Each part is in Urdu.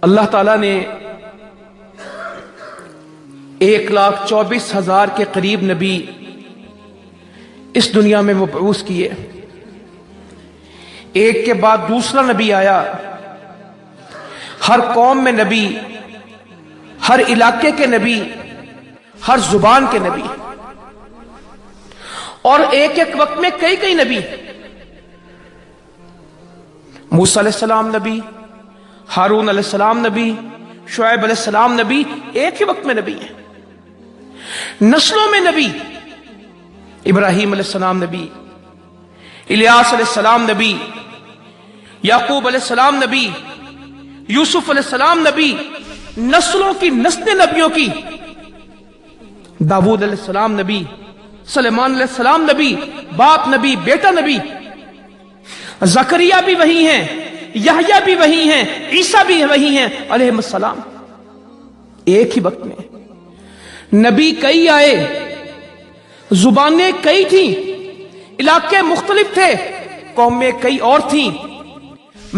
اللہ تعالیٰ نے 1,24,000 کے قریب نبی اس دنیا میں مبعوث کیے. ایک کے بعد دوسرا نبی آیا. ہر قوم میں نبی، ہر علاقے کے نبی، ہر زبان کے نبی، اور ایک ایک وقت میں کئی کئی نبی. موسیٰ علیہ السلام نبی، ہارون علیہ السلام نبی، شعیب علیہ السلام نبی، ایک ہی وقت میں نبی ہیں. نسلوں میں نبی، ابراہیم علیہ السلام نبی، الیاس علیہ السلام نبی، یعقوب علیہ السلام نبی، یوسف علیہ السلام نبی. نسلوں کی نسلیں نبیوں کی. داؤد علیہ السلام نبی، سلیمان علیہ السلام نبی، باپ نبی، بیٹا نبی. زکریا بھی وہی ہیں، یحییٰ بھی وہی ہیں، عیسیٰ بھی وہی ہیں علیہ السلام. ایک ہی وقت میں نبی کئی آئے، زبانیں کئی تھیں، علاقے مختلف تھے، قومیں کئی اور تھیں،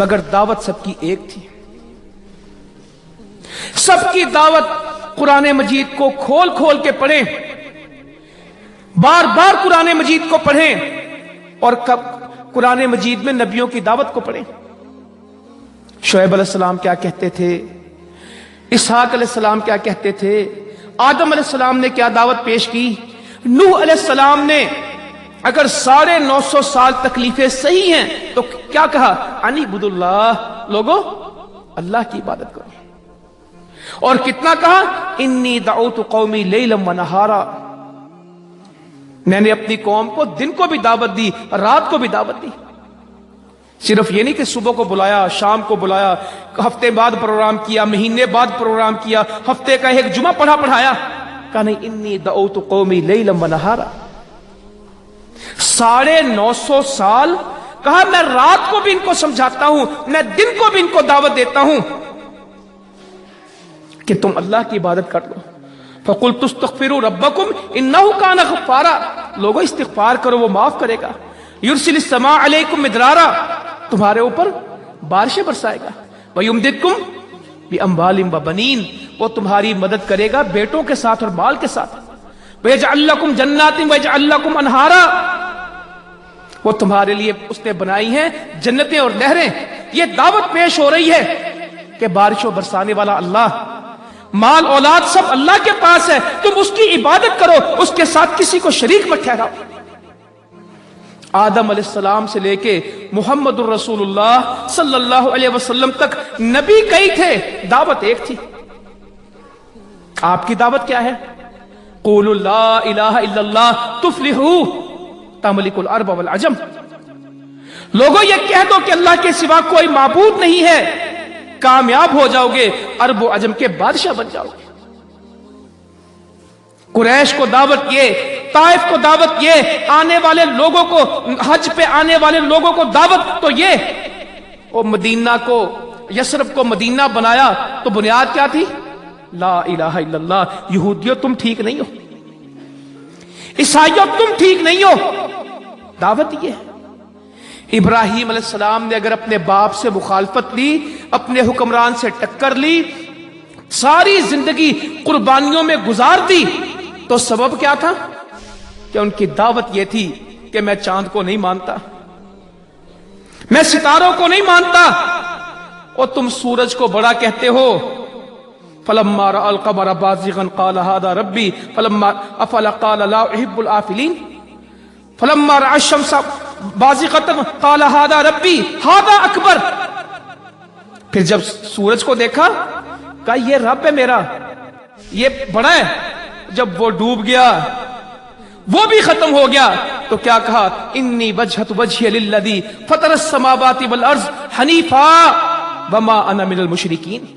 مگر دعوت سب کی ایک تھی. سب کی دعوت قرآن مجید کو کھول کھول کے پڑھیں، بار بار قرآن مجید کو پڑھیں، اور قرآن مجید میں نبیوں کی دعوت کو پڑھیں. شعیب علیہ السلام کیا کہتے تھے، اسحاق علیہ السلام کیا کہتے تھے، آدم علیہ السلام نے کیا دعوت پیش کی، نوح علیہ السلام نے اگر 950 سال تکلیفیں صحیح ہیں تو کیا کہا، انی عبد اللہ، لوگو اللہ کی عبادت کرو. اور کتنا کہا، انی دعوت قومی لیلا ونہارا، میں نے اپنی قوم کو دن کو بھی دعوت دی، رات کو بھی دعوت دی. صرف یہ نہیں کہ صبح کو بلایا، شام کو بلایا، ہفتے بعد پروگرام کیا، مہینے بعد پروگرام کیا، ہفتے کا ایک جمعہ پڑھایا. کہا نہیں، انی دعوت قومی لیلا ونہارا. 950 سال کہا میں رات کو بھی ان کو سمجھاتا ہوں، میں دن کو بھی ان کو دعوت دیتا ہوں کہ تم اللہ کی عبادت کر لو. فَقُلْتُ اسْتَغْفِرُوا رَبَّكُمْ إِنَّهُ كَانَ غَفَّارًا، لوگوں استغفار کرو، وہ معاف کرے گا. يُرْسِلِ السَّمَاءَ عَلَيْكُمْ مِدْرَارًا، تمہارے اوپر بارشیں برسائے گا. وَيُمْدِدْكُمْ بِأَمْوَالٍ وَبَنِينَ، وہ تمہاری مدد کرے گا بیٹوں کے ساتھ اور مال کے ساتھ. وَيَجْعَلْ لَكُمْ جَنَّاتٍ وَيَجْعَلْ لَكُمْ أَنْهَارًا، وہ تمہارے لیے اس نے بنائی ہیں جنتیں اور نہریں. یہ دعوت پیش ہو رہی ہے کہ بارشوں برسانے والا اللہ، مال اولاد سب اللہ کے پاس ہے، تم اس کی عبادت کرو، اس کے ساتھ کسی کو شریک مت ٹھہراؤ. آدم علیہ السلام سے لے کے محمد الرسول اللہ صلی اللہ علیہ وسلم تک نبی کئی تھے، دعوت ایک تھی. آپ کی دعوت کیا ہے، قولوا لا الہ الا اللہ تفلحوا تملک الارض والعجم. لوگوں یہ کہہ دو کہ اللہ کے سوا کوئی معبود نہیں ہے، کامیاب ہو جاؤ گے، عرب و عجم کے بادشاہ بن جاؤ گے. قریش کو دعوت یہ، طائف کو دعوت یہ، آنے والے لوگوں کو، حج پہ آنے والے لوگوں کو دعوت تو یہ. اور مدینہ کو، یثرب کو مدینہ بنایا تو بنیاد کیا تھی، لا الہ الا اللہ. یہودیوں تم ٹھیک نہیں ہو، عیسائیوں تم ٹھیک نہیں ہو، دعوت یہ. ابراہیم علیہ السلام نے اگر اپنے باپ سے مخالفت لی، اپنے حکمران سے ٹکر لی، ساری زندگی قربانیوں میں گزار دی، تو سبب کیا تھا کہ ان کی دعوت یہ تھی کہ میں چاند کو نہیں مانتا، میں ستاروں کو نہیں مانتا، اور تم سورج کو بڑا کہتے ہو. فلما رأى القمر بازغا قال هذا ربي فلما افل قال لا احب الآفلين. فلما رأى الشمس بازغة قال هذا ربي هذا اکبر. پھر جب سورج کو دیکھا کہا یہ رب ہے میرا، یہ بڑا ہے. جب وہ ڈوب گیا، وہ بھی ختم ہو گیا، تو کیا کہا، انی وجہت وجہی للذی فطر السماوات والارض حنیفا وما انا من المشرکین.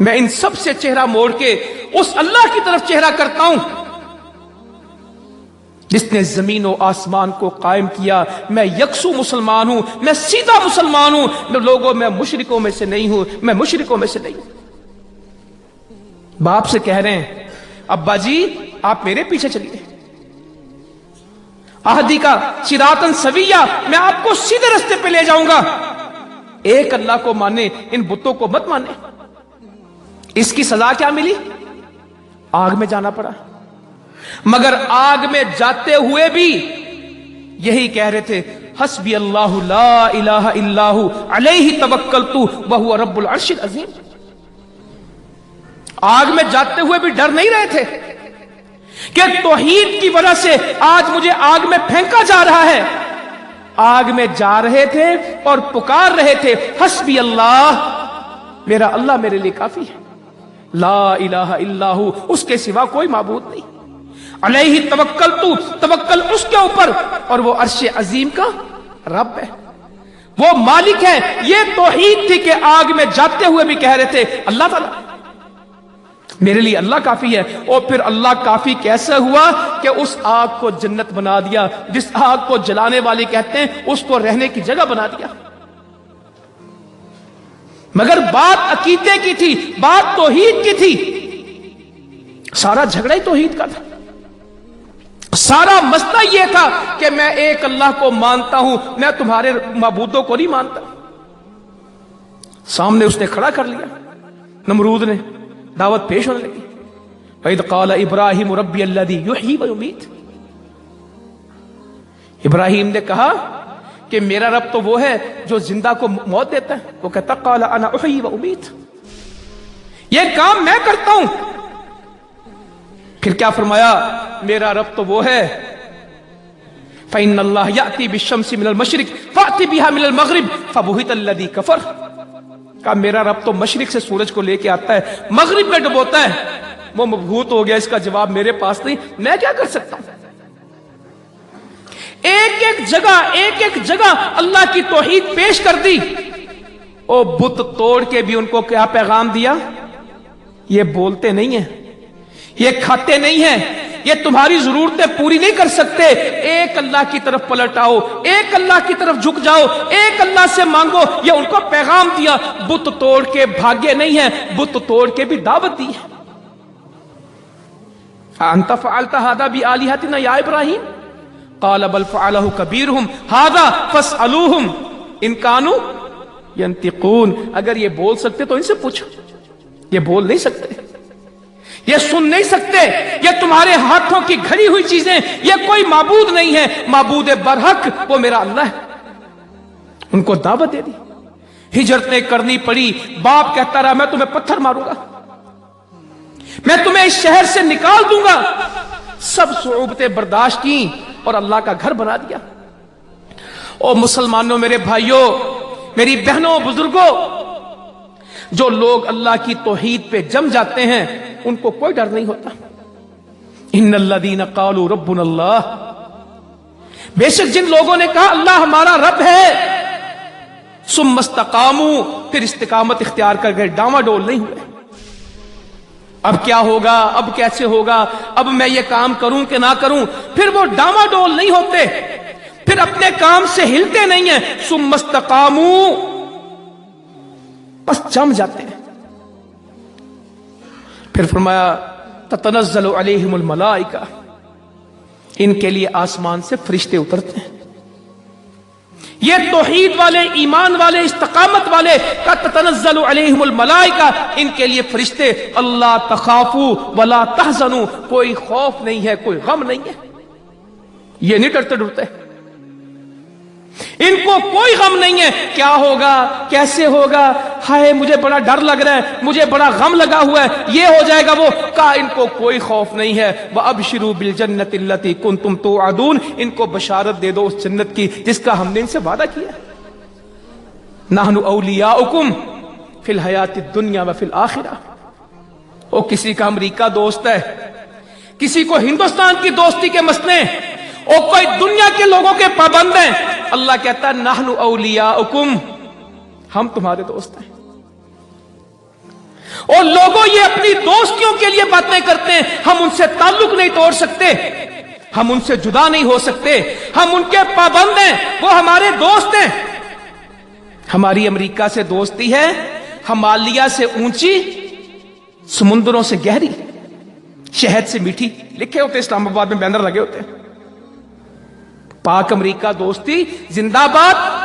میں ان سب سے چہرہ موڑ کے اس اللہ کی طرف چہرہ کرتا ہوں جس نے زمین و آسمان کو قائم کیا. میں یکسو مسلمان ہوں، میں سیدھا مسلمان ہوں. لوگوں میں مشرکوں میں سے نہیں ہوں، میں مشرکوں میں سے نہیں ہوں. باپ سے کہہ رہے ہیں ابا جی آپ میرے پیچھے چلیے، اہدی کا صراطا سویا، میں آپ کو سیدھے رستے پہ لے جاؤں گا. ایک اللہ کو مانے, ان بتوں کو مت مانے. اس کی سزا کیا ملی؟ آگ میں جانا پڑا. مگر آگ میں جاتے ہوئے بھی یہی کہہ رہے تھے, حسبی اللہ لا الہ الا ہو علیہ توکلت وہو رب العرش العظیم. آگ میں جاتے ہوئے بھی ڈر نہیں رہے تھے کہ توحید کی وجہ سے آج مجھے آگ میں پھینکا جا رہا ہے. آگ میں جا رہے تھے اور پکار رہے تھے, حسبی اللہ, میرا اللہ میرے لیے کافی ہے, لا الہ الا ہو, اس کے سوا کوئی معبود نہیں, علیہ توکلت, توکل اس کے اوپر, اور وہ عرش عظیم کا رب ہے, وہ مالک ہے. یہ توحید تھی کہ آگ میں جاتے ہوئے بھی کہہ رہے تھے اللہ تعالیٰ میرے لیے اللہ کافی ہے. اور پھر اللہ کافی کیسے ہوا کہ اس آگ کو جنت بنا دیا, جس آگ کو جلانے والے کہتے ہیں اس کو رہنے کی جگہ بنا دیا. مگر بات عقیدے کی تھی, بات توحید کی تھی. سارا جھگڑا ہی توحید کا تھا. سارا مسئلہ یہ تھا کہ میں ایک اللہ کو مانتا ہوں, میں تمہارے معبودوں کو نہیں مانتا. سامنے اس نے کھڑا کر لیا, نمرود نے, دعوت پیش ہونے لگی. وَإِذْ قَالَ إِبْرَاهِيمُ رَبِّيَ الَّذِي يُحْيِي وَيُمِيتُ. ابراہیم نے کہا کہ میرا رب تو وہ ہے جو زندہ کو موت دیتا ہے. وہ کہتا قَالَ أَنَا أُحْيِي وَأُمِيتُ, یہ کام میں کرتا ہوں. پھر کیا فرمایا, میرا رب تو وہ ہے فَإِنَّ اللَّهَ يَأْتِي بِالشَّمْسِ مِنَ الْمَشْرِقِ فَأْتِ بِهَا مِنَ الْمَغْرِبِ فَبُهِتَ الَّذِي كَفَرَ. کہا میرا رب تو مشرق سے سورج کو لے کے آتا ہے, مغرب میں ڈبوتا ہے, وہ مبہوت ہو گیا, اس کا جواب میرے پاس نہیں, میں کیا کر سکتا ہوں. ایک ایک جگہ اللہ کی توحید پیش کر دی. او بت توڑ کے بھی ان کو کیا پیغام دیا, یہ بولتے نہیں ہیں, یہ کھاتے نہیں ہیں, یہ تمہاری ضرورتیں پوری نہیں کر سکتے. ایک اللہ کی طرف پلٹ آؤ, ایک اللہ کی طرف جھک جاؤ, ایک اللہ سے مانگو. یہ ان کو پیغام دیا. بت توڑ کے بھاگے نہیں ہیں, بت توڑ کے بھی دعوت دی ہے. انت فعلت هذا بآلهتنا یا ابراہیم, قال بل فعله كبيرهم هذا فاسألوهم ان كانوا ينطقون. اگر یہ بول سکتے تو ان سے پوچھو, یہ بول نہیں سکتے, یہ سن نہیں سکتے, یہ تمہارے ہاتھوں کی گھڑی ہوئی چیزیں, یہ کوئی معبود نہیں ہے. معبود برحق وہ میرا اللہ ہے. ان کو دعوت دے دی. ہجرتیں کرنی پڑی. باپ کہتا رہا میں تمہیں پتھر ماروں گا, میں تمہیں اس شہر سے نکال دوں گا. سب صعوبتیں برداشت کی اور اللہ کا گھر بنا دیا. او مسلمانوں, میرے بھائیوں, میری بہنوں, بزرگوں, جو لوگ اللہ کی توحید پہ جم جاتے ہیں ان کو کوئی ڈر نہیں ہوتا. ان الذین قالوا ربنا اللہ, بے شک جن لوگوں نے کہا اللہ ہمارا رب ہے, ثم استقاموا, پھر استقامت اختیار کر گئے, ڈاما ڈول نہیں ہوئے. اب کیا ہوگا, اب کیسے ہوگا, اب میں یہ کام کروں کہ نہ کروں, پھر وہ ڈاما ڈول نہیں ہوتے, پھر اپنے کام سے ہلتے نہیں ہیں. ثم استقاموا, بس جم جاتے ہیں. پھر فرمایا تتنزل علیہم الملائکہ, ان کے لیے آسمان سے فرشتے اترتے ہیں. یہ توحید والے, ایمان والے, استقامت والے کا تتنزل علیہم الملائکہ, ان کے لیے فرشتے. اللہ تخافوا ولا تحزنوا, کوئی خوف نہیں ہے, کوئی غم نہیں ہے, یہ نہیں ڈرتے ڈرتے, ان کو کوئی غم نہیں ہے. کیا ہوگا, کیسے ہوگا, ہائے مجھے بڑا ڈر لگ رہا ہے, مجھے بڑا غم لگا ہوا ہے, یہ ہو جائے گا وہ, کہا ان کو کوئی خوف نہیں ہے. وَأَبْشِرُوا بِالْجَنَّةِ الَّتِي كُنْتُمْ تُوعَدُونَ, ان کو بشارت دے دو اس جنت کی جس کا ہم نے ان سے وعدہ کیا. نَحْنُ أَوْلِيَاؤُكُمْ فِي الْحَيَاةِ الدُّنْيَا وَفِي الْآخِرَةِ. وہ کسی کا امریکہ دوست ہے, کسی کو ہندوستان کی دوستی کے مسئلے, اور کوئی دنیا کے لوگوں کے پابند ہیں. اللہ کہتا ہے نحن اولیاؤکم, ہم تمہارے دوست ہیں. اور لوگوں یہ اپنی دوستیوں کے لیے باتیں کرتے ہیں, ہم ان سے تعلق نہیں توڑ سکتے, ہم ان سے جدا نہیں ہو سکتے, ہم ان کے پابند ہیں, وہ ہمارے دوست ہیں. ہماری امریکہ سے دوستی ہے, ہمالیہ سے اونچی, سمندروں سے گہری, شہد سے میٹھی, لکھے ہوتے اسلام آباد میں بینر لگے ہوتے ہیں. پاک امریکہ دوستی زندہ باد,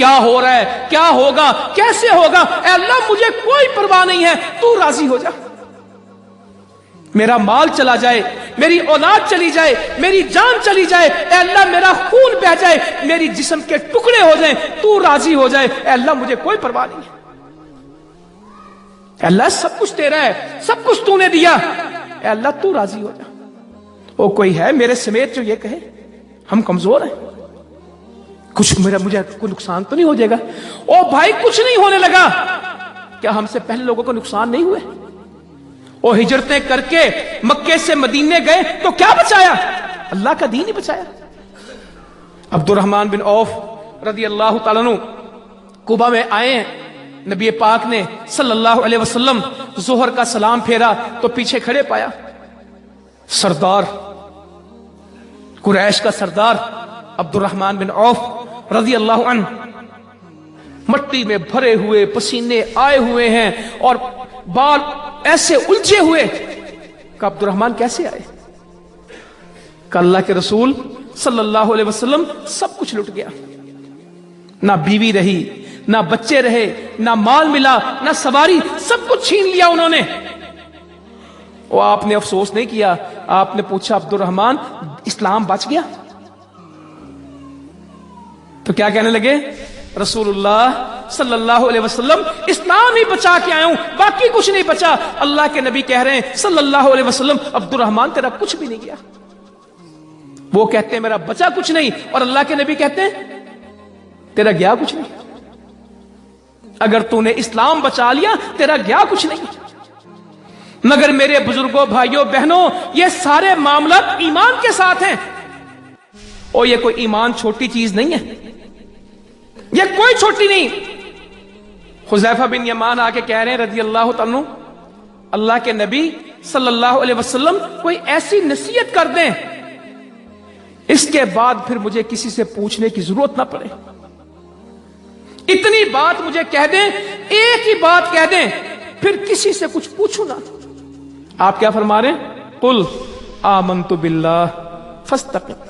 کیا ہو رہا ہے، کیا ہوگا، کیسے ہوگا، اے اللہ مجھے کوئی پرواہ نہیں ہے، تو راضی ہو جا۔ میرا مال چلا جائے، میری اولاد چلی جائے، میری جان چلی جائے، اے اللہ میرا خون بہہ جائے، میری جسم کے ٹکڑے ہو جائیں، تو راضی ہو جائے، اے اللہ مجھے کوئی پرواہ نہیں ہے۔ اے اللہ سب کچھ تیرا ہے، سب کچھ تو نے دیا، اے اللہ تو راضی ہو جا۔ وہ کوئی ہے میرے سمیت جو یہ کہے ہم کمزور ہیں، کچھ مجھے کوئی نقصان تو نہیں ہو جائے گا؟ او بھائی کچھ نہیں ہونے لگا، کیا ہم سے پہلے لوگوں کو نقصان نہیں ہوئے؟ وہ ہجرتیں کر کے مکے سے مدینے گئے تو کیا بچایا؟ اللہ کا دین ہی بچایا۔ عبد الرحمن بن عوف رضی اللہ تعالیٰ عنہ کوبا میں آئے ہیں، نبی پاک نے صلی اللہ علیہ وسلم ظہر کا سلام پھیرا تو پیچھے کھڑے پایا سردار قریش کا سردار عبد الرحمن بن عوف رضی اللہ عنہ، مٹی میں بھرے ہوئے، پسینے آئے ہوئے ہیں اور بال ایسے الجھے ہوئے کہ عبد الرحمن کیسے آئے؟ کہ اللہ کے رسول صلی اللہ علیہ وسلم سب کچھ لٹ گیا، نہ بیوی رہی، نہ بچے رہے، نہ مال ملا، نہ سواری، سب کچھ چھین لیا انہوں نے۔ وہ آپ نے افسوس نہیں کیا، آپ نے پوچھا عبد الرحمن اسلام بچ گیا؟ تو کیا کہنے لگے؟ رسول اللہ صلی اللہ علیہ وسلم اسلام ہی بچا کے آیا ہوں، باقی کچھ نہیں بچا۔ اللہ کے نبی کہہ رہے ہیں صلی اللہ علیہ وسلم عبد الرحمن تیرا کچھ بھی نہیں گیا۔ وہ کہتے ہیں میرا بچا کچھ نہیں، اور اللہ کے نبی کہتے ہیں تیرا گیا کچھ نہیں۔ اگر تو نے اسلام بچا لیا تیرا گیا کچھ نہیں۔ مگر میرے بزرگوں، بھائیوں، بہنوں، یہ سارے معاملات ایمان کے ساتھ ہیں، اور یہ کوئی ایمان چھوٹی چیز نہیں ہے، یہ کوئی چھوٹی نہیں۔ حذیفہ بن یمان آ کے کہہ رہے ہیں رضی اللہ تعالیٰ عنہ، اللہ کے نبی صلی اللہ علیہ وسلم کوئی ایسی نصیحت کر دیں اس کے بعد پھر مجھے کسی سے پوچھنے کی ضرورت نہ پڑے، اتنی بات مجھے کہہ دیں، ایک ہی بات کہہ دیں، پھر کسی سے کچھ پوچھوں نہ۔ آپ کیا فرما رہے ہیں؟ قل آمنت باللہ فاستقم۔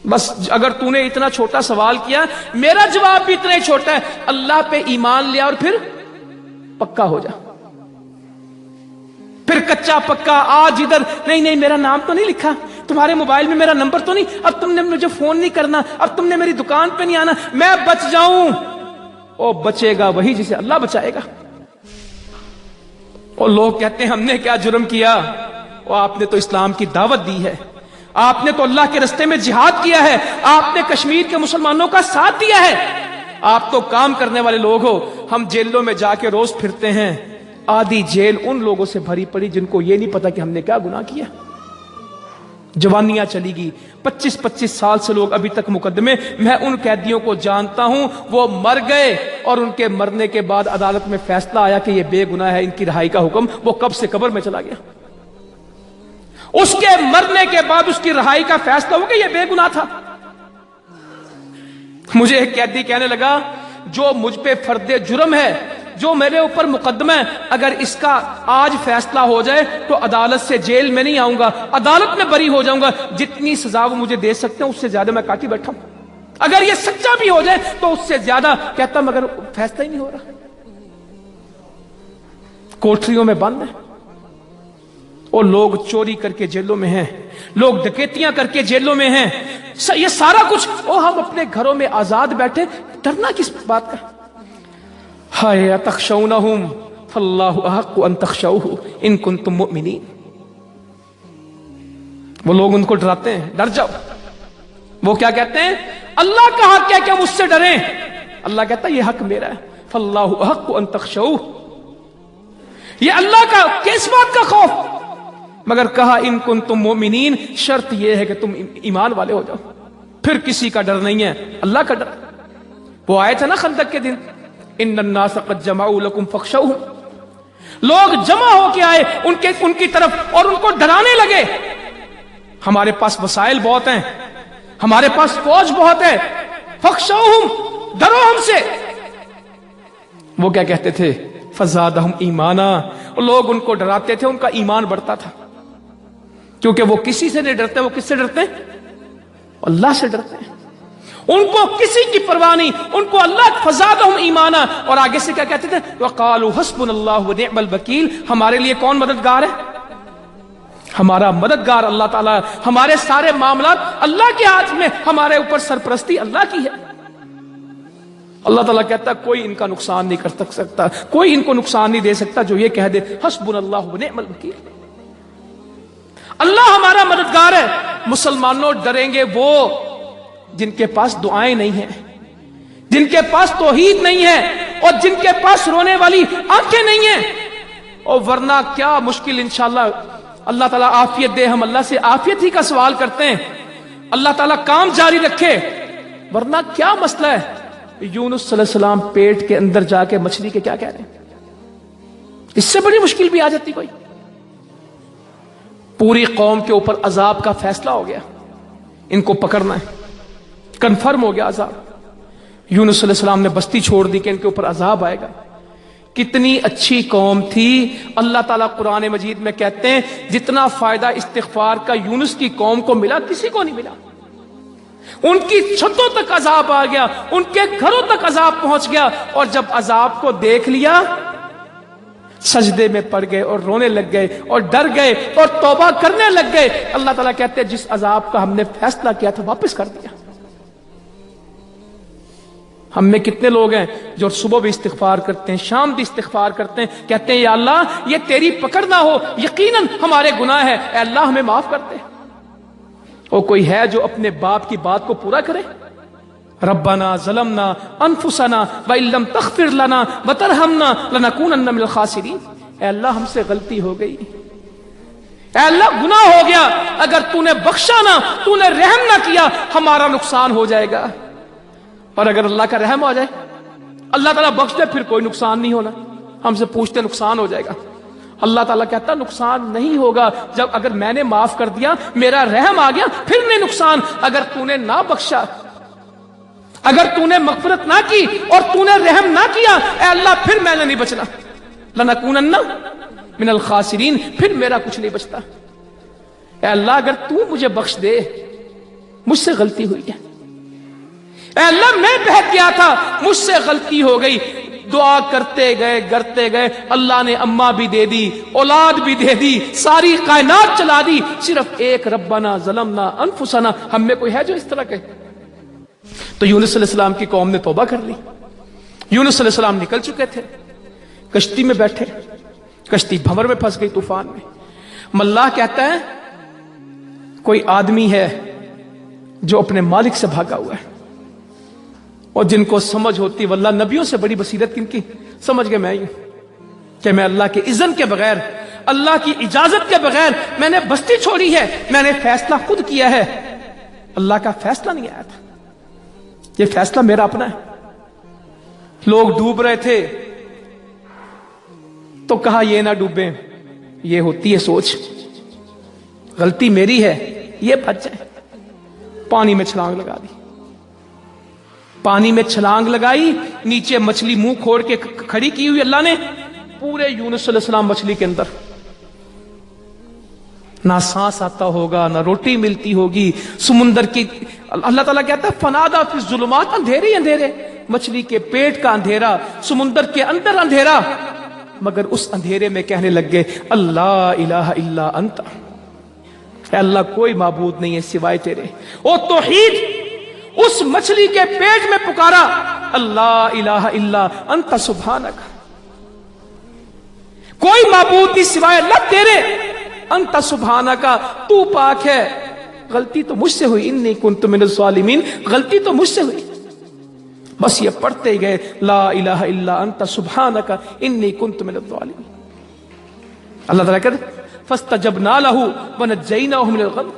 بس اگر تو نے اتنا چھوٹا سوال کیا، میرا جواب بھی اتنا ہی چھوٹا ہے، اللہ پہ ایمان لیا اور پھر پکا ہو جا۔ پھر کچا پکا آج ادھر نہیں میرا نام تو نہیں لکھا، تمہارے موبائل میں میرا نمبر تو نہیں، اب تم نے مجھے فون نہیں کرنا، اب تم نے میری دکان پہ نہیں آنا، میں بچ جاؤں۔ او بچے گا وہی جسے اللہ بچائے گا۔ اور لوگ کہتے ہیں ہم نے کیا جرم کیا؟ اور آپ نے تو اسلام کی دعوت دی ہے، آپ نے تو اللہ کے رستے میں جہاد کیا ہے، آپ نے کشمیر کے مسلمانوں کا ساتھ دیا ہے، آپ تو کام کرنے والے لوگ ہو۔ ہم جیلوں میں جا کے روز پھرتے ہیں، آدھی جیل ان لوگوں سے بھری پڑی جن کو یہ نہیں پتا کہ ہم نے کیا گناہ کیا۔ جوانیاں چلی گی، 25 سال سے لوگ ابھی تک مقدمے، میں ان قیدیوں کو جانتا ہوں، وہ مر گئے اور ان کے مرنے کے بعد عدالت میں فیصلہ آیا کہ یہ بے گناہ ہے، ان کی رہائی کا حکم، وہ کب سے قبر میں چلا گیا۔ اس کے مرنے کے بعد اس کی رہائی کا فیصلہ ہو کہ یہ بے گناہ تھا۔ مجھے ایک قیدی کہنے لگا جو مجھ پہ فرد جرم ہے، جو میرے اوپر مقدمہ ہے، اگر اس کا آج فیصلہ ہو جائے تو عدالت سے جیل میں نہیں آؤں گا، عدالت میں بری ہو جاؤں گا، جتنی سزا وہ مجھے دے سکتے ہیں اس سے زیادہ میں کاٹی بیٹھا ہوں، اگر یہ سچا بھی ہو جائے تو اس سے زیادہ کہتا مگر فیصلہ ہی نہیں ہو رہا۔ کوٹریوں میں بند ہیں، اور لوگ چوری کر کے جیلوں میں ہیں، لوگ ڈکیتیاں کر کے جیلوں میں ہیں، یہ سارا کچھ، اور ہم اپنے گھروں میں آزاد بیٹھے، ڈرنا کس بات کا؟ ہائے اتخشونہم فاللہ احق ان تخشوہ ان کنتم مؤمنین۔ وہ لوگ ان کو ڈراتے ہیں ڈر جاؤ، وہ کیا کہتے ہیں؟ اللہ کا حق ہے کہ ہم اس سے ڈریں، اللہ کہتا ہے یہ حق میرا ہے، فاللہ احق ان تخشوہ، یہ اللہ کا کس بات کا خوف؟ مگر کہا ان کنتم مؤمنین، شرط یہ ہے کہ تم ایمان والے ہو جاؤ، پھر کسی کا ڈر نہیں ہے، اللہ کا ڈر۔ وہ آئے تھے نا خندق کے دن، ان الناس قد جمعوا لکم فاخشوہم، لوگ جمع ہو کے آئے ان کی طرف اور ان کو ڈرانے لگے، ہمارے پاس وسائل بہت ہیں، ہمارے پاس فوج بہت ہے، فاخشوہم، ڈرو ہم سے۔ وہ کیا کہتے تھے؟ فزادہم ایمانا، لوگ ان کو ڈراتے تھے، ان کا ایمان بڑھتا تھا، کیونکہ وہ کسی سے نہیں ڈرتے، وہ کس سے ڈرتے ہیں؟ اللہ سے ڈرتے ہیں۔ ان کو کسی کی پرواہ نہیں، ان کو اللہ فزادہم ایمانا. اور آگے سے کیا کہتے تھے؟ وقالوا حسبنا اللہ ونعم الوکیل. ہمارے لیے کون مددگار ہے؟ ہمارا مددگار اللہ تعالیٰ. ہمارے سارے معاملات اللہ کے ہاتھ میں، ہمارے اوپر سرپرستی اللہ کی ہے. اللہ تعالیٰ کہتا ہے کوئی ان کا نقصان نہیں کر سکتا، کوئی ان کو نقصان نہیں دے سکتا جو یہ کہہ دے حسبنا اللہ ونعم الوکیل. اللہ ہمارا مددگار ہے. مسلمانوں ڈریں گے وہ جن کے پاس دعائیں نہیں ہیں، جن کے پاس توحید نہیں ہے، اور جن کے پاس رونے والی آنکھیں نہیں ہیں. اور ورنہ کیا مشکل، انشاءاللہ اللہ تعالیٰ عافیت دے، ہم اللہ سے عافیت ہی کا سوال کرتے ہیں، اللہ تعالیٰ کام جاری رکھے. ورنہ کیا مسئلہ ہے؟ یونس صلی اللہ علیہ وسلم پیٹ کے اندر جا کے مچھلی کے کیا کہہ رہے ہیں؟ اس سے بڑی مشکل بھی آ جاتی کوئی. پوری قوم کے اوپر عذاب کا فیصلہ ہو گیا، ان کو پکڑنا ہے، کنفرم ہو گیا عذاب. یونس صلی اللہ علیہ وسلم نے بستی چھوڑ دی کہ ان کے اوپر عذاب آئے گا. کتنی اچھی قوم تھی. اللہ تعالیٰ قرآن مجید میں کہتے ہیں جتنا فائدہ استغفار کا یونس کی قوم کو ملا کسی کو نہیں ملا. ان کی چھتوں تک عذاب آ گیا، ان کے گھروں تک عذاب پہنچ گیا، اور جب عذاب کو دیکھ لیا سجدے میں پڑ گئے اور رونے لگ گئے اور ڈر گئے اور توبہ کرنے لگ گئے. اللہ تعالیٰ کہتے ہیں جس عذاب کا ہم نے فیصلہ کیا تھا واپس کر دیا. ہم میں کتنے لوگ ہیں جو صبح بھی استغفار کرتے ہیں، شام بھی استغفار کرتے ہیں، کہتے ہیں یا اللہ یہ تیری پکڑ نہ ہو یقیناً ہمارے گناہ ہے، اے اللہ ہمیں معاف کر دے. اور کوئی ہے جو اپنے باپ کی بات کو پورا کرے؟ ربنا ظلمنا انفسنا وان لم تغفر لنا وترحمنا لنکونن من الخاسرین. اے اللہ ہم سے غلطی ہو گئی، اے اللہ گناہ ہو گیا، اگر تو نے بخشا نہ، تو نے رحم نہ کیا، ہمارا نقصان ہو جائے گا. اور اگر اللہ کا رحم ہو جائے، اللہ تعالیٰ بخش دے، پھر کوئی نقصان نہیں ہونا. ہم سے پوچھتے نقصان ہو جائے گا، اللہ تعالیٰ کہتا نقصان نہیں ہوگا. جب اگر میں نے معاف کر دیا، میرا رحم آ گیا، پھر نہیں نقصان. اگر تو نے نہ بخشا، اگر تو نے مغفرت نہ کی اور تو نے رحم نہ کیا، اے اللہ پھر میں نے نہیں بچنا. لنکونن من الخاسرین، پھر میرا کچھ نہیں بچتا. اے اللہ اگر تو مجھے بخش دے، مجھ سے غلطی ہوئی ہے، اے اللہ میں بہت گیا تھا، مجھ سے غلطی ہو گئی. دعا کرتے گئے، اللہ نے اماں بھی دے دی، اولاد بھی دے دی، ساری کائنات چلا دی، صرف ایک ربنا ظلمنا انفسنا. ہم میں کوئی ہے جو اس طرح کہے؟ تو یونس صلی اللہ علیہ وسلم کی قوم نے توبہ کر لی. یونس صلی اللہ علیہ وسلم نکل چکے تھے، کشتی میں بیٹھے، کشتی بھنور میں پھنس گئی طوفان میں. ملاح کہتا ہے کوئی آدمی ہے جو اپنے مالک سے بھاگا ہوا ہے، اور جن کو سمجھ ہوتی واللہ نبیوں سے بڑی بصیرت کن کی، سمجھ گئے میں کہ میں اللہ کے اذن کے بغیر، اللہ کی اجازت کے بغیر میں نے بستی چھوڑی ہے، میں نے فیصلہ خود کیا ہے. اللہ کا فیصلہ نہیں آیا تھا، یہ فیصلہ میرا اپنا ہے. لوگ ڈوب رہے تھے تو کہا یہ نہ ڈوبیں، یہ ہوتی ہے سوچ، غلطی میری ہے، یہ بچ جائے. پانی میں چھلانگ لگا دی، پانی میں چھلانگ لگائی، نیچے مچھلی منہ کھوڑ کے کھڑی کی ہوئی اللہ نے، پورے یونس صلی اللہ علیہ وسلم مچھلی کے اندر. نہ سانس آتا ہوگا، نہ روٹی ملتی ہوگی، سمندر کی. اللہ تعالیٰ کہتا ہے فنادا فی الظلمات، اندھیرے اندھیرے، مچھلی کے پیٹ کا اندھیرا، سمندر کے اندر اندھیرا، مگر اس اندھیرے میں کہنے لگ گئے اللہ الہ الا انت، اے اللہ کوئی معبود نہیں ہے سوائے تیرے. او توحید اس مچھلی کے پیٹ میں پکارا اللہ الہ الا انت سبحانک، کوئی معبود نہیں سوائے اللہ تیرے، انت سبحانک تو پاک ہے، غلطی تو مجھ سے ہوئی، انی کنت من الظالمین، غلطی تو مجھ سے ہوئی. بس یہ پڑھتے گئے لا الہ الا انت سبحانک انی کنت من الظالمین. اللہ تعالیٰ کہتے فاستجبنا له ونجیناہ من الغم،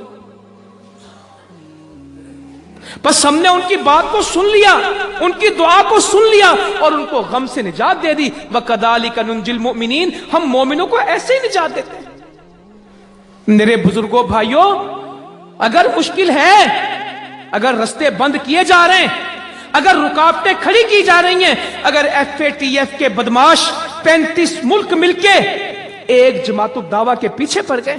بس ہم نے ان کی بات کو سن لیا، ان کی دعا کو سن لیا اور ان کو غم سے نجات دے دی. وَكَذَلِكَ نُنْجِي الْمُؤْمِنِينَ، ہم مومنوں کو ایسے ہی نجات دیتے ہیں. میرے بزرگوں بھائیوں، اگر مشکل ہے، اگر رستے بند کیے جا رہے ہیں، اگر رکاوٹیں کھڑی کی جا رہی ہیں، اگر FATF کے بدماش 35 ملک مل کے ایک جماعت الدعوہ کے پیچھے پڑ گئے،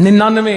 99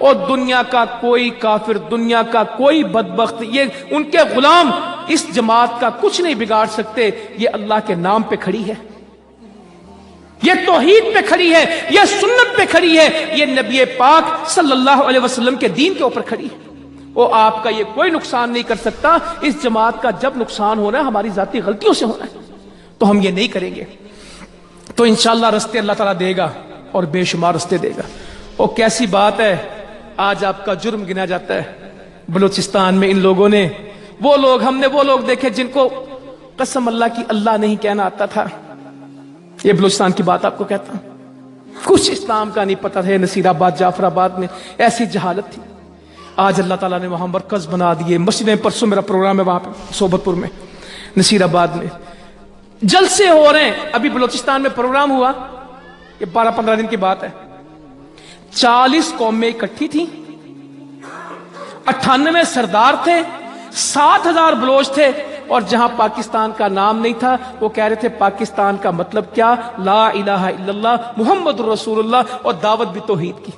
اور دنیا کا کوئی کافر، دنیا کا کوئی بدبخت، یہ ان کے غلام اس جماعت کا کچھ نہیں بگاڑ سکتے. یہ اللہ کے نام پہ کھڑی ہے، یہ توحید پہ کھڑی ہے، یہ سنت پہ کھڑی ہے، یہ نبی پاک صلی اللہ علیہ وسلم کے دین کے اوپر کھڑی ہے. وہ آپ کا یہ کوئی نقصان نہیں کر سکتا. اس جماعت کا جب نقصان ہونا ہے ہماری ذاتی غلطیوں سے ہونا ہے، تو ہم یہ نہیں کریں گے. تو انشاءاللہ رستے اللہ تعالیٰ دے گا اور بے شمار رستے دے گا. اور کیسی بات ہے، آج آپ کا جرم گنا جاتا ہے. بلوچستان میں ان لوگوں نے، وہ لوگ، ہم نے وہ لوگ دیکھے جن کو قسم اللہ کی اللہ نہیں کہنا آتا تھا. یہ بلوچستان کی بات آپ کو کہتا ہوں، کچھ اسلام کا نہیں پتا تھا. نصیر آباد، جعفر آباد میں ایسی جہالت تھی. آج اللہ تعالیٰ نے وہاں مرکز بنا دیے، مسجدیں. پرسوں میرا پروگرام ہے وہاں پہ صحبت پور میں، نصیر آباد میں جلسے ہو رہے ہیں. ابھی بلوچستان میں پروگرام ہوا، یہ 12-15 دن کی بات ہے. 40 قومیں اکٹھی تھیں، 98 سردار تھے، 7,000 بلوچ تھے. اور جہاں پاکستان کا نام نہیں تھا وہ کہہ رہے تھے پاکستان کا مطلب کیا، لا الہ الا اللہ محمد الرسول اللہ، اور دعوت بھی توحید کی.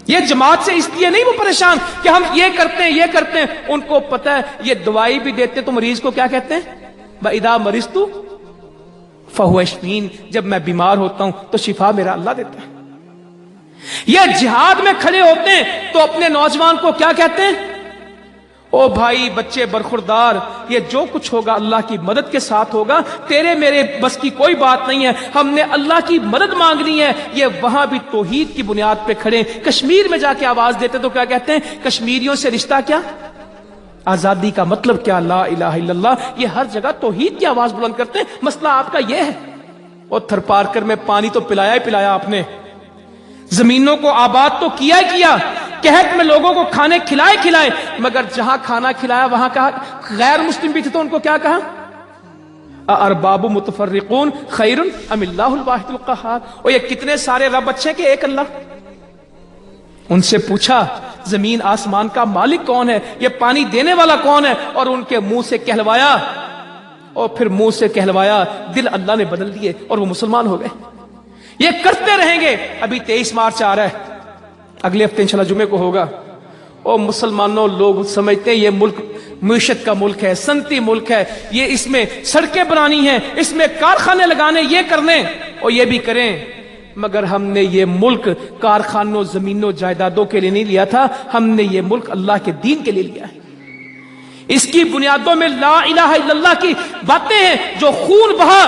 یہ جماعت سے اس لیے نہیں وہ پریشان کہ ہم یہ کرتے ہیں یہ کرتے ہیں. ان کو پتہ ہے یہ دوائی بھی دیتے تو مریض کو کیا کہتے ہیں، وَإِذَا مَرِضْتُ فَهُوَ يَشْفِينِ، جب میں بیمار ہوتا ہوں تو شفا میرا اللہ دیتا ہے. یہ جہاد میں کھڑے ہوتے ہیں تو اپنے نوجوان کو کیا کہتے ہیں، او بھائی بچے برخوردار، یہ جو کچھ ہوگا اللہ کی مدد کے ساتھ ہوگا، تیرے میرے بس کی کوئی بات نہیں ہے، ہم نے اللہ کی مدد مانگنی ہے. یہ وہاں بھی توحید کی بنیاد پہ کھڑے. کشمیر میں جا کے آواز دیتے تو کیا کہتے ہیں، کشمیریوں سے رشتہ کیا، آزادی کا مطلب کیا، لا الہ الا اللہ. یہ ہر جگہ توحید کی آواز بلند کرتے ہیں. مسئلہ آپ کا یہ ہے. اور تھر پارکر میں پانی تو پلایا ہی پلایا آپ نے، زمینوں کو آباد تو کیا ہی کیا، قحط میں لوگوں کو کھانے کھلائے، مگر جہاں کھانا کھلایا وہاں کہا غیر مسلم بھی تھے تو ان کو کیا کہا، ارباب متفرقون خیر ام اللہ الواحد القہار. اور یہ کتنے سارے رب اچھے کہ ایک اللہ. ان سے پوچھا زمین آسمان کا مالک کون ہے، یہ پانی دینے والا کون ہے، اور ان کے منہ سے کہلوایا، اور پھر منہ سے کہلوایا دل اللہ نے بدل دیے اور وہ مسلمان ہو گئے. یہ کرتے رہیں گے. ابھی 23 مارچ آ رہا ہے، اگلے ہفتے انشاءاللہ جمعے کو ہوگا. اور مسلمانوں، لوگ سمجھتے ہیں یہ ملک معیشت کا ملک ہے، صنعتی ملک ہے، یہ اس میں سڑکیں بنانی ہیں، اس میں کارخانے لگانے، یہ کرنے اور یہ بھی کریں. مگر ہم نے یہ ملک کارخانوں، زمینوں، جائیدادوں کے لیے نہیں لیا تھا، ہم نے یہ ملک اللہ کے دین کے لیے لیا ہے. اس کی بنیادوں میں لا الہ الا اللہ کی باتیں ہیں جو خون بہا.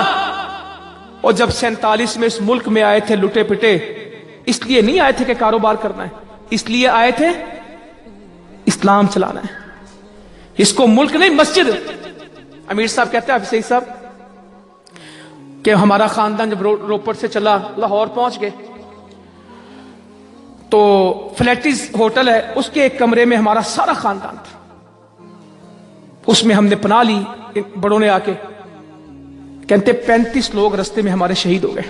اور جب 47 میں اس ملک میں آئے تھے لٹے پٹے، اس لیے نہیں آئے تھے کہ کاروبار کرنا ہے، اس لیے آئے تھے اسلام چلانا ہے. اس کو ملک نہیں مسجد. امیر صاحب کہتے ہیں حفیظ صاحب کہ ہمارا خاندان جب روپڑ سے چلا لاہور پہنچ گئے تو فلیٹیز ہوٹل ہے، اس کے ایک کمرے میں ہمارا سارا خاندان تھا. اس میں ہم نے پناہ لی. بڑوں نے آ کے کہتے 35 لوگ رستے میں ہمارے شہید ہو گئے.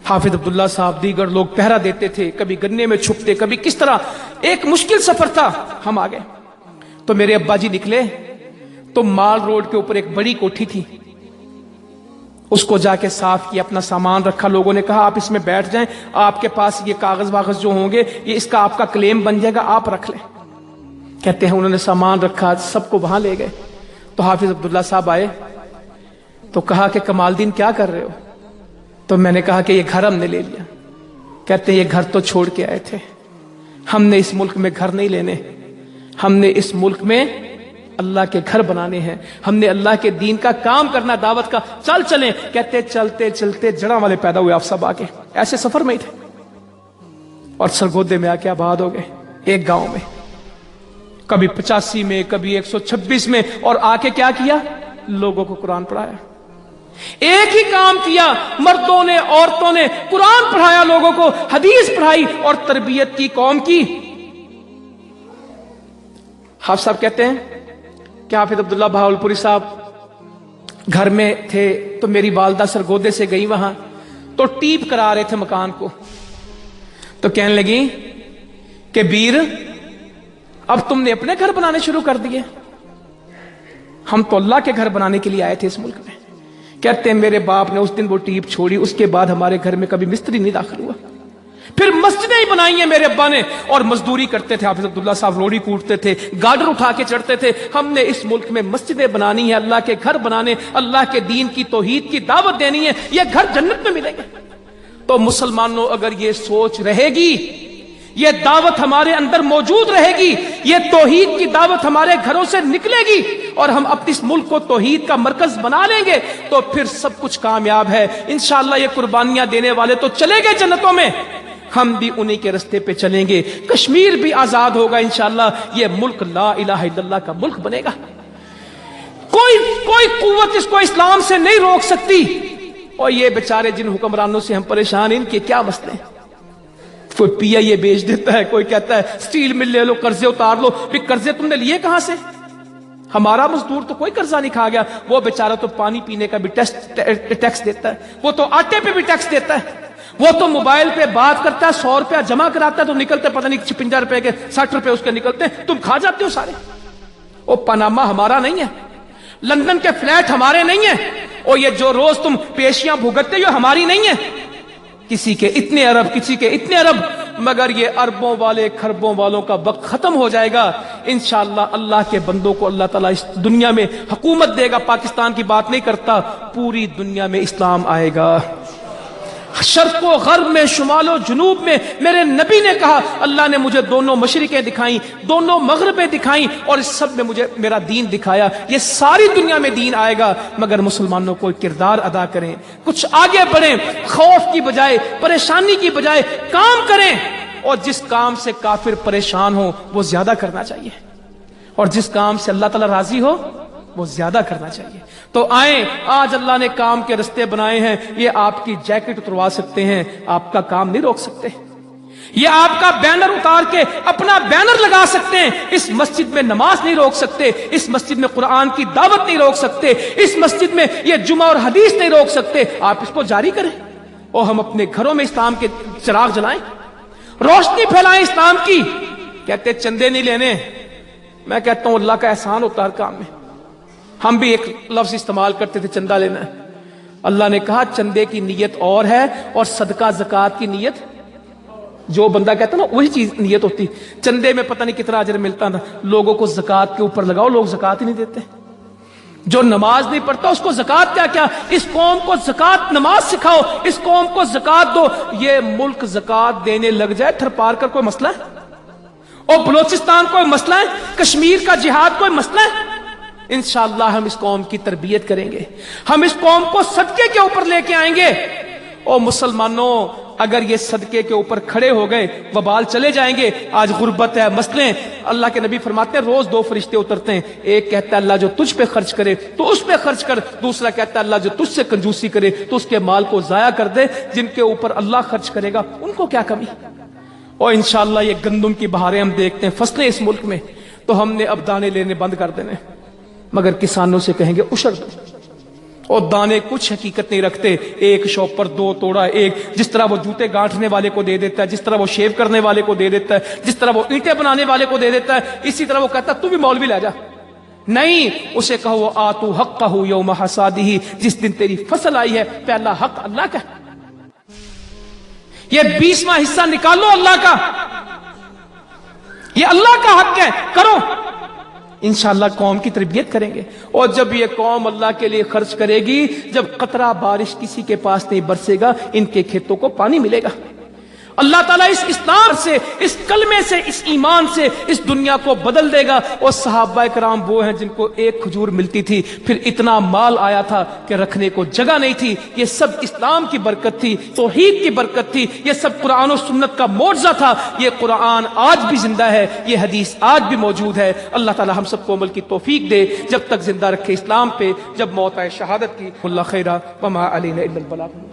حافظ عبداللہ صاحب، دیگر لوگ پہرا دیتے تھے، کبھی گنے میں چھپتے، کبھی کس طرح. ایک مشکل سفر تھا. ہم آ گئے تو میرے ابا جی نکلے تو مال روڈ کے اوپر ایک بڑی کوٹھی تھی، اس کو جا کے صاف کیا، اپنا سامان رکھا. لوگوں نے کہا آپ اس میں بیٹھ جائیں، آپ کے پاس یہ کاغذ واغذ جو ہوں گے یہ اس کا آپ کا کلیم بن جائے گا، آپ رکھ لیں. کہتے ہیں انہوں نے سامان رکھا، سب کو وہاں لے گئے. تو حافظ عبداللہ صاحب آئے تو کہا کہ کمال الدین کیا کر رہے ہو؟ تو میں نے کہا کہ یہ گھر ہم نے لے لیا. کہتے ہیں یہ گھر تو چھوڑ کے آئے تھے، ہم نے اس ملک میں گھر نہیں لینے، ہم نے اس ملک میں اللہ کے گھر بنانے ہیں، ہم نے اللہ کے دین کا کام کرنا، دعوت کا. چلیں. کہتے چلتے چلتے جڑاں والے پیدا ہوئے آپ سب آگے. ایسے سفر میں ہی تھے اور سرگودے میں آ کے آباد ہو گئے ایک گاؤں میں، کبھی 85 میں، کبھی 126 میں. اور آ کے کیا کیا؟ لوگوں کو قرآن پڑھایا. ایک ہی کام کیا، مردوں نے، عورتوں نے قرآن پڑھایا، لوگوں کو حدیث پڑھائی اور تربیت کی قوم کی. حافظ صاحب کہتے ہیں کہ حافظ عبداللہ بہاولپوری صاحب گھر میں تھے تو میری والدہ سرگودے سے گئی وہاں تو ٹیپ کرا رہے تھے مکان کو. تو کہنے لگی کہ بیر اب تم نے اپنے گھر بنانے شروع کر دیے، ہم تو اللہ کے گھر بنانے کے لیے آئے تھے اس ملک میں. کہتے ہیں میرے باپ نے اس دن وہ ٹیپ چھوڑی، اس کے بعد ہمارے گھر میں کبھی مستری نہیں داخل ہوا. پھر مسجدیں ہی بنائی ہیں میرے ابا نے، اور مزدوری کرتے تھے، حافظ عبداللہ صاحب روڑی کوٹتے تھے، گارڈر اٹھا کے چڑھتے تھے۔ ہم نے اس ملک میں مسجدیں بنانی ہیں، اللہ کے گھر بنانے، اللہ کے دین کی توحید کی دعوت دینی ہے، یہ گھر جنت میں ملیں گے۔ تو مسلمانوں اگر یہ سوچ رہے گی، یہ دعوت ہمارے اندر موجود رہے گی، یہ توحید کی دعوت ہمارے گھروں سے نکلے گی، اور ہم اپنے اس ملک کو توحید کا مرکز بنا لیں گے، تو پھر سب کچھ کامیاب ہے انشاءاللہ۔ یہ قربانیاں دینے والے تو چلے گئے جنتوں میں، ہم بھی انہی کے رستے پہ چلیں گے، کشمیر بھی آزاد ہوگا انشاءاللہ، یہ ملک لا الہ الا اللہ کا ملک بنے گا۔ کوئی قوت اس کو اسلام سے نہیں روک سکتی۔ اور یہ بیچارے جن حکمرانوں سے ہم پریشان ہیں، ان کے کیا مسئلے ہیں؟ کوئی پی آئی اے بیچ دیتا ہے، کوئی کہتا ہے سٹیل مل لے لو، قرضے اتار لو۔ بھی قرضے تم نے لیے کہاں سے؟ ہمارا مزدور تو کوئی قرضہ نہیں کھا گیا، وہ بیچارہ تو پانی پینے کا بھی ٹیکس دیتا ہے، وہ تو آٹے پہ بھی ٹیکس دیتا ہے، وہ تو موبائل پہ بات کرتا ہے، 100 روپیہ جمع کراتا ہے تو نکلتے پتہ نہیں 56 روپے کے 60 روپے اس کے نکلتے ہیں، تم کھا جاتے ہو سارے۔ وہ پاناما ہمارا نہیں ہے، لندن کے فلیٹ ہمارے نہیں ہیں، اور یہ جو روز تم پیشیاں بھگتتے ہو ہماری نہیں ہے۔ کسی کے اتنے ارب، کسی کے اتنے ارب، مگر یہ اربوں والے کھربوں والوں کا وقت ختم ہو جائے گا انشاءاللہ۔ اللہ کے بندوں کو اللہ تعالیٰ اس دنیا میں حکومت دے گا، پاکستان کی بات نہیں کرتا، پوری دنیا میں اسلام آئے گا، شرق و غرب میں، شمال و جنوب میں۔ میرے نبی نے کہا اللہ نے مجھے دونوں مشرقیں دکھائیں، دونوں مغربیں دکھائیں، اور اس سب میں مجھے میرا دین دکھایا۔ یہ ساری دنیا میں دین آئے گا، مگر مسلمانوں کو کردار ادا کریں، کچھ آگے بڑھیں، خوف کی بجائے، پریشانی کی بجائے کام کریں، اور جس کام سے کافر پریشان ہو وہ زیادہ کرنا چاہیے، اور جس کام سے اللہ تعالیٰ راضی ہو وہ زیادہ کرنا چاہیے۔ تو آئیں، آج اللہ نے کام کے رستے بنائے ہیں، یہ آپ کی جیکٹ اتروا سکتے ہیں، آپ کا کام نہیں روک سکتے۔ یہ آپ کا بینر اتار کے اپنا بینر لگا سکتے ہیں، اس مسجد میں نماز نہیں روک سکتے، اس مسجد میں قرآن کی دعوت نہیں روک سکتے، اس مسجد میں یہ جمعہ اور حدیث نہیں روک سکتے۔ آپ اس کو جاری کریں، اور ہم اپنے گھروں میں اسلام کے چراغ جلائیں، روشنی پھیلائیں اسلام کی۔ کہتے چندے نہیں لینے، میں کہتا ہوں اللہ کا احسان ہوتا ہے ہر کام میں۔ ہم بھی ایک لفظ استعمال کرتے تھے چندہ لینا ہے، اللہ نے کہا چندے کی نیت اور ہے، اور صدقہ زکات کی نیت، جو بندہ کہتا نا وہی چیز نیت ہوتی۔ چندے میں پتہ نہیں کتنا اجر ملتا تھا، لوگوں کو زکات کے اوپر لگاؤ، لوگ زکات ہی نہیں دیتے۔ جو نماز نہیں پڑھتا اس کو زکات کیا، اس قوم کو زکات نماز سکھاؤ، اس قوم کو زکات دو۔ یہ ملک زکات دینے لگ جائے، تھرپار کر کوئی مسئلہ ہے؟ اور بلوچستان کوئی مسئلہ ہے؟ کشمیر کا جہاد کوئی مسئلہ ہے؟ انشاءاللہ ہم اس قوم کی تربیت کریں گے، ہم اس قوم کو صدقے کے اوپر لے کے آئیں گے۔ اور مسلمانوں اگر یہ صدقے کے اوپر کھڑے ہو گئے وبال چلے جائیں گے۔ آج غربت ہے، مسئلے، اللہ کے نبی فرماتے ہیں روز 2 فرشتے اترتے ہیں، ایک کہتا ہے اللہ جو تجھ پہ خرچ کرے تو اس پہ خرچ کر، دوسرا کہتا ہے اللہ جو تجھ سے کنجوسی کرے تو اس کے مال کو ضائع کر دے۔ جن کے اوپر اللہ خرچ کرے گا ان کو کیا کمی۔ اور انشاءاللہ یہ گندم کی بہاریں ہم دیکھتے ہیں، فصلیں اس ملک میں، تو ہم نے اب دانے لینے بند کر دینے، مگر کسانوں سے کہیں گے اشر دو۔ اور دانے کچھ حقیقت نہیں رکھتے، ایک شاپ پر 2 توڑا ایک، جس طرح وہ جوتے گانٹھنے والے کو دے دیتا ہے، جس طرح وہ شیو کرنے والے کو دے دیتا ہے، جس طرح وہ اینٹیں بنانے والے کو دے دیتا ہے، اسی طرح وہ کہتا ہے تو بھی مولوی لے جا۔ نہیں، اسے کہو وہ آتو حقہ یوم حصادہ، جس دن تیری فصل آئی ہے پہلا حق اللہ کا، یہ 20واں حصہ نکالو اللہ کا، یہ اللہ کا حق ہے، کرو۔ انشاءاللہ قوم کی تربیت کریں گے، اور جب یہ قوم اللہ کے لیے خرچ کرے گی، جب قطرہ بارش کسی کے پاس نہیں برسے گا، ان کے کھیتوں کو پانی ملے گا۔ اللہ تعالیٰ اس اسلام سے، اس کلمے سے، اس ایمان سے اس دنیا کو بدل دے گا۔ اور صحابہ کرام وہ ہیں جن کو ایک کھجور ملتی تھی، پھر اتنا مال آیا تھا کہ رکھنے کو جگہ نہیں تھی۔ یہ سب اسلام کی برکت تھی، توحید کی برکت تھی، یہ سب قرآن و سنت کا معجزہ تھا۔ یہ قرآن آج بھی زندہ ہے، یہ حدیث آج بھی موجود ہے۔ اللہ تعالیٰ ہم سب کو عمل کی توفیق دے، جب تک زندہ رکھے اسلام پہ، جب موت آئے شہادت کی۔ اللہ خیرہ وما علینا الا البلاغ۔